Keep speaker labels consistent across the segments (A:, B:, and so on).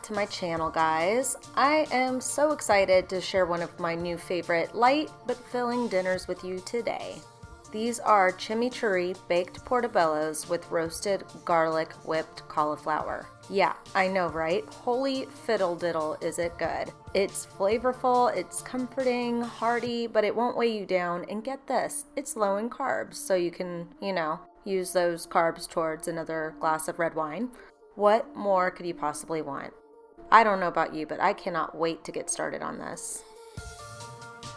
A: to my channel, guys. I am so excited to share one of my new favorite light but filling dinners with you today. These are chimichurri baked portobellos with roasted garlic whipped cauliflower. Yeah, I know, right? Holy fiddle diddle, is it good. It's flavorful, it's comforting, hearty, but it won't weigh you down. And get this, it's low in carbs, so you can, use those carbs towards another glass of red wine. What more could you possibly want? I don't know about you, but I cannot wait to get started on this.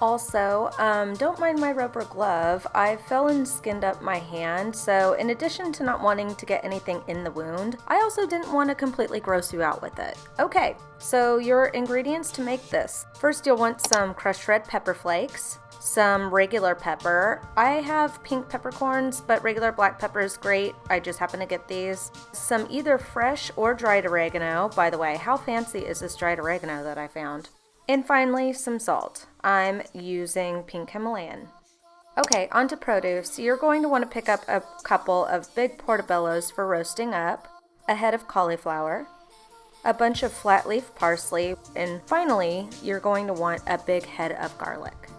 A: Also, don't mind my rubber glove. I fell and skinned up my hand, so in addition to not wanting to get anything in the wound, I also didn't want to completely gross you out with it. Okay, so your ingredients to make this. First, you'll want some crushed red pepper flakes, some regular pepper. I have pink peppercorns, but regular black pepper is great. I just happen to get these. Some either fresh or dried oregano. By the way, how fancy is this dried oregano that I found? And finally, some salt. I'm using pink Himalayan. Okay, on to produce. You're going to want to pick up a couple of big portobellos for roasting up, a head of cauliflower, a bunch of flat leaf parsley, and finally, you're going to want a big head of garlic.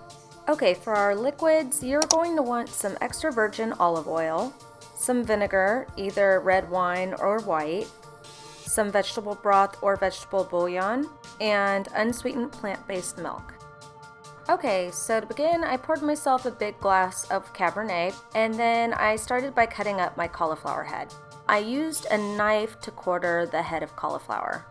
A: Okay, for our liquids, you're going to want some extra virgin olive oil, some vinegar, either red wine or white, some vegetable broth or vegetable bouillon, and unsweetened plant-based milk. Okay, so to begin, I poured myself a big glass of Cabernet, and then I started by cutting up my cauliflower head. I used a knife to quarter the head of cauliflower.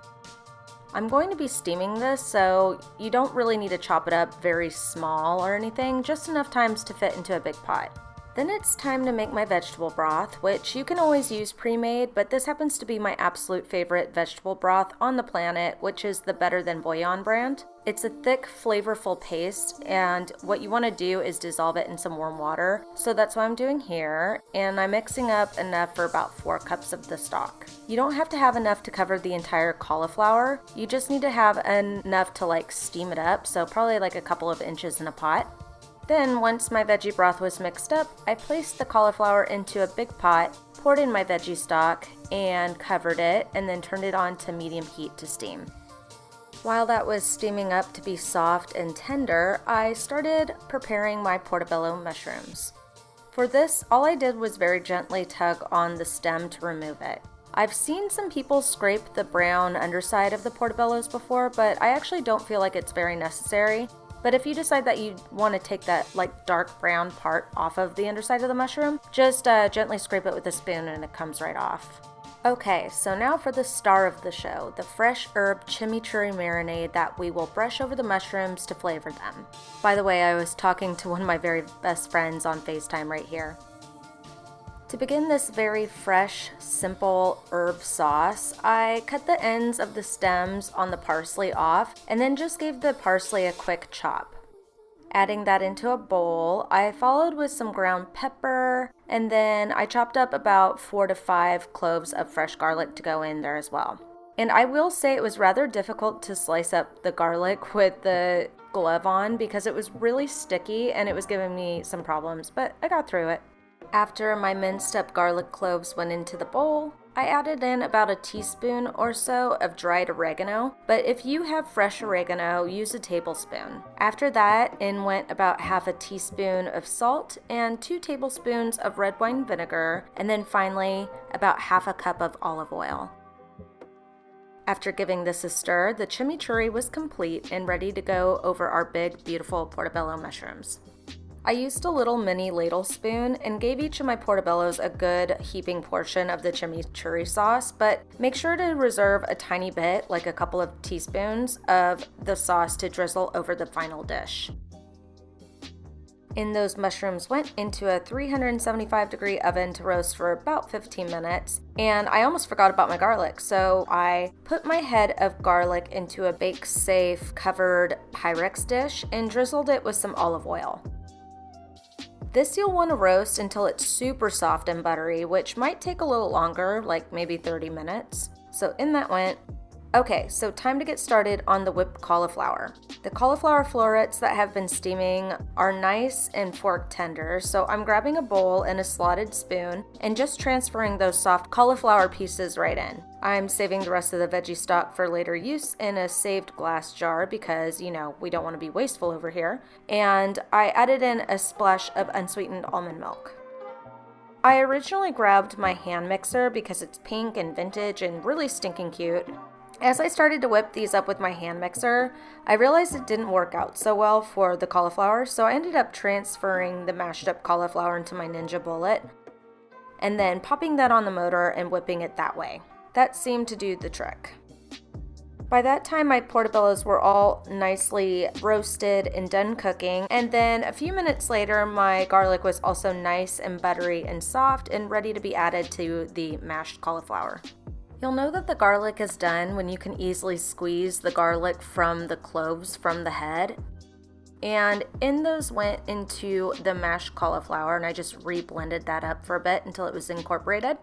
A: I'm going to be steaming this, so you don't really need to chop it up very small or anything, just enough times to fit into a big pot. Then it's time to make my vegetable broth, which you can always use pre-made, but this happens to be my absolute favorite vegetable broth on the planet, which is the Better Than Bouillon brand. It's a thick, flavorful paste, and what you want to do is dissolve it in some warm water. So that's what I'm doing here, and I'm mixing up enough for about 4 cups of the stock. You don't have to have enough to cover the entire cauliflower. You just need to have enough to steam it up, so probably a couple of inches in a pot. Then, once my veggie broth was mixed up, I placed the cauliflower into a big pot, poured in my veggie stock, and covered it, and then turned it on to medium heat to steam. While that was steaming up to be soft and tender, I started preparing my portobello mushrooms. For this, all I did was very gently tug on the stem to remove it. I've seen some people scrape the brown underside of the portobellos before, but I actually don't feel like it's very necessary. But if you decide that you want to take that dark brown part off of the underside of the mushroom, just gently scrape it with a spoon and it comes right off. Okay, so now for the star of the show, the fresh herb chimichurri marinade that we will brush over the mushrooms to flavor them. By the way, I was talking to one of my very best friends on FaceTime right here. To begin this very fresh, simple herb sauce, I cut the ends of the stems on the parsley off and then just gave the parsley a quick chop. Adding that into a bowl, I followed with some ground pepper, and then I chopped up about 4 to 5 cloves of fresh garlic to go in there as well. And I will say it was rather difficult to slice up the garlic with the glove on because it was really sticky and it was giving me some problems, but I got through it. After my minced up garlic cloves went into the bowl, I added in about a teaspoon or so of dried oregano, but if you have fresh oregano, use a tablespoon. After that, in went about half a teaspoon of salt and 2 tablespoons of red wine vinegar, and then finally about half a cup of olive oil. After giving this a stir, the chimichurri was complete and ready to go over our big, beautiful portobello mushrooms. I used a little mini ladle spoon and gave each of my portobellos a good heaping portion of the chimichurri sauce, but make sure to reserve a tiny bit, like a couple of teaspoons, of the sauce to drizzle over the final dish. And those mushrooms went into a 375-degree oven to roast for about 15 minutes, and I almost forgot about my garlic, so I put my head of garlic into a bake-safe covered Pyrex dish and drizzled it with some olive oil. This you'll want to roast until it's super soft and buttery, which might take a little longer, like maybe 30 minutes. So in that went. Okay, so time to get started on the whipped cauliflower. The cauliflower florets that have been steaming are nice and fork tender, so I'm grabbing a bowl and a slotted spoon and just transferring those soft cauliflower pieces right in. I'm saving the rest of the veggie stock for later use in a saved glass jar because, you know, we don't want to be wasteful over here. And I added in a splash of unsweetened almond milk. I originally grabbed my hand mixer because it's pink and vintage and really stinking cute. As I started to whip these up with my hand mixer, I realized it didn't work out so well for the cauliflower, so I ended up transferring the mashed up cauliflower into my Ninja Bullet and then popping that on the motor and whipping it that way. That seemed to do the trick. By that time, my portobellos were all nicely roasted and done cooking, and then a few minutes later, my garlic was also nice and buttery and soft and ready to be added to the mashed cauliflower. You'll know that the garlic is done when you can easily squeeze the garlic from the cloves from the head. And in those went into the mashed cauliflower, and I just re-blended that up for a bit until it was incorporated.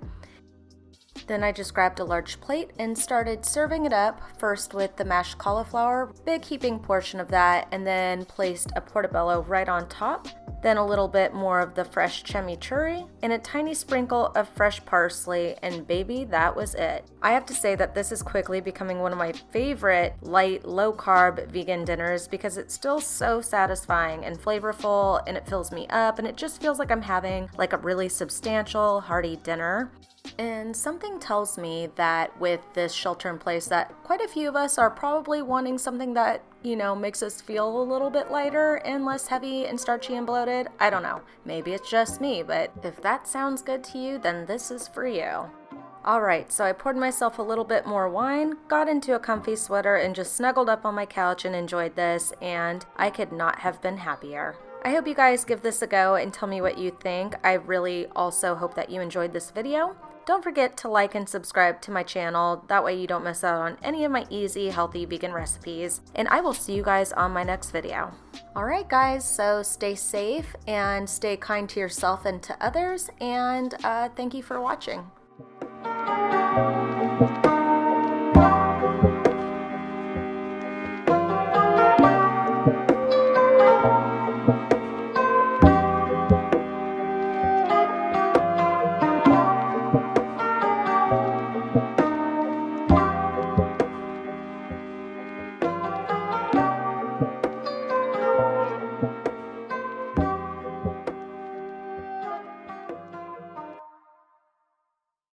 A: Then I just grabbed a large plate and started serving it up, first with the mashed cauliflower, big heaping portion of that, and then placed a portobello right on top, then a little bit more of the fresh chimichurri, and a tiny sprinkle of fresh parsley, and baby, that was it. I have to say that this is quickly becoming one of my favorite light, low-carb vegan dinners because it's still so satisfying and flavorful, and it fills me up, and it just feels like I'm having like a really substantial, hearty dinner. And something tells me that with this shelter in place that quite a few of us are probably wanting something that, you know, makes us feel a little bit lighter and less heavy and starchy and bloated. I don't know. Maybe it's just me, but if that sounds good to you, then this is for you. Alright, so I poured myself a little bit more wine, got into a comfy sweater, and just snuggled up on my couch and enjoyed this, and I could not have been happier. I hope you guys give this a go and tell me what you think. I really also hope that you enjoyed this video. Don't forget to like and subscribe to my channel, that way you don't miss out on any of my easy, healthy vegan recipes, and I will see you guys on my next video. Alright guys, so stay safe and stay kind to yourself and to others, and thank you for watching.